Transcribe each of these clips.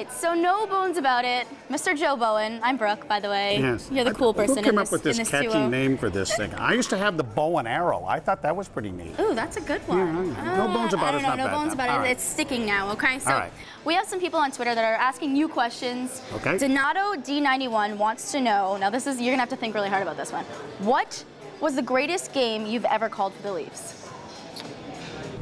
right, so no bones about it. Mr. Joe Bowen. I'm Brooke, by the way. Yes. You're the cool person Who came in up with this catchy duo. name for this thing? I used to have the bow and arrow. I thought that was pretty neat. Ooh, that's a good one. Yeah, no bones about it. I don't know, no bones about it. All right. It's sticking now, okay? So All right. we have some people on Twitter that are asking you questions. Okay. Donato D91 wants to know, now this is, you're gonna have to think really hard about this one. What was the greatest game you've ever called for the Leafs?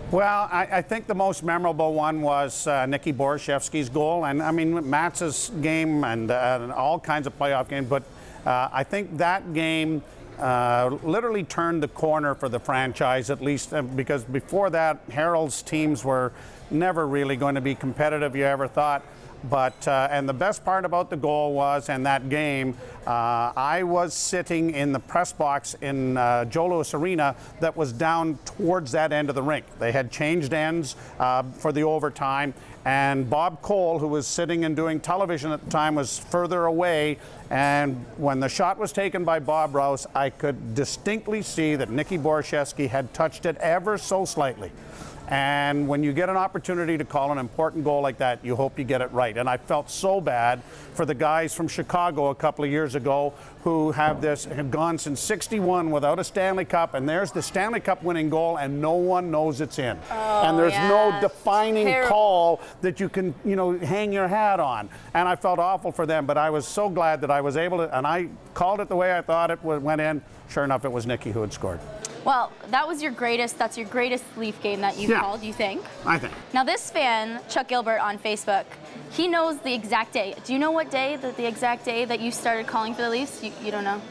Well, I think the most memorable one was Nicky Borishevsky's goal, and I mean Matt's game and all kinds of playoff games. But I think that game literally turned the corner for the franchise, at least because before that, Harold's teams were never really going to be competitive. You ever thought? But and the best part about the goal was, in that game, I was sitting in the press box in Joe Louis Arena that was down towards that end of the rink. They had changed ends for the overtime, and Bob Cole, who was sitting and doing television at the time, was further away. And when the shot was taken by Bob Rouse, I could distinctly see that Nicky Borishevsky had touched it ever so slightly. And when you get an opportunity to call an important goal like that, you hope you get it right. And I felt so bad for the guys from Chicago a couple of years ago who have gone since '61 without a Stanley Cup, and there's the Stanley Cup winning goal, and no one knows it's in. Oh, and there's no yeah. defining call that you can, hang your hat on. And I felt awful for them, but I was so glad that I was able to, and I called it the way I thought it went in. Sure enough, it was Nicky who had scored. Well, that's your greatest Leaf game that you've called, you think? I think. Now this fan, Chuck Gilbert on Facebook, he knows the exact day. Do you know what day, the exact day that you started calling for the Leafs? You don't know?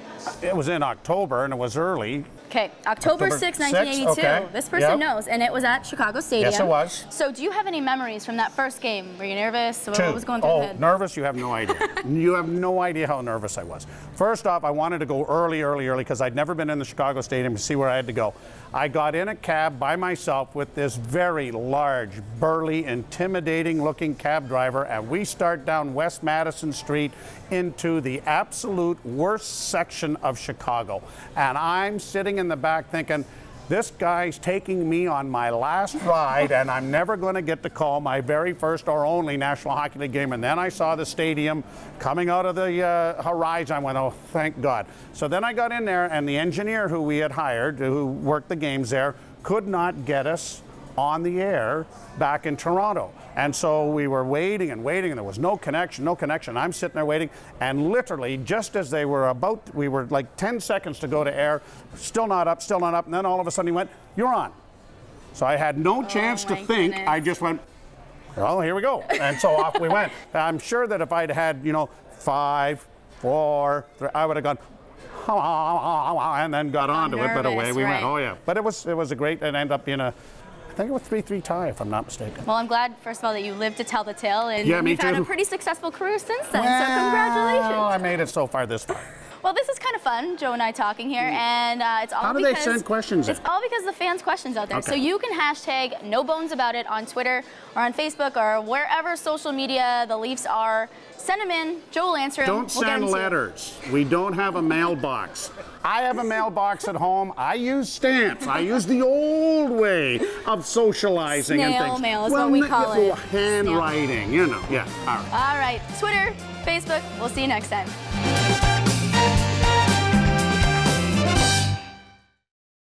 It was in October, and it was early. Okay, October 6, 1982. Okay. This person knows, and it was at Chicago Stadium. Yes, it was. So do you have any memories from that first game? Were you nervous? What was going through your head? Nervous? You have no idea. You have no idea how nervous I was. First off, I wanted to go early, because I'd never been in the Chicago Stadium to see where I had to go. I got in a cab by myself with this very large, burly, intimidating-looking cab driver, and we start down West Madison Street into the absolute worst section of Chicago. And I'm sitting in the back thinking, this guy's taking me on my last ride, and I'm never going to get to call my very first or only National Hockey League game. And then I saw the stadium coming out of the horizon. I went, oh, thank God. So then I got in there, and the engineer who we had hired, who worked the games there, could not get us on the air back in Toronto. And so we were waiting and waiting, and there was no connection. I'm sitting there waiting, and literally just as we were like 10 seconds to go to air, still not up, and then all of a sudden he went, "You're on." So I had no chance to think. Goodness. I just went, "Oh, here we go." And so off we went. I'm sure that if I'd had, 5, 4, 3, I would have gone, and then got onto it, but away we went. Oh yeah. But it was a great, it ended up being I think it was 3-3 tie, if I'm not mistaken. Well, I'm glad, first of all, that you lived to tell the tale, and yeah, you've had a pretty successful career since then, well, so congratulations. I made it so far this far. Well, this is kind of fun, Joe and I talking here, and it's all How do they send questions in? It's all because of the fans' questions out there. Okay. So you can hashtag No Bones About It on Twitter or on Facebook or wherever social media the Leafs are. Send them in. Joe will answer them. Don't send letters. We don't have a mailbox. I have a mailbox at home. I use stamps. I use the old way of socializing and things. Snail mail is what we call it. Handwriting, Yeah, all right. All right. Twitter, Facebook. We'll see you next time.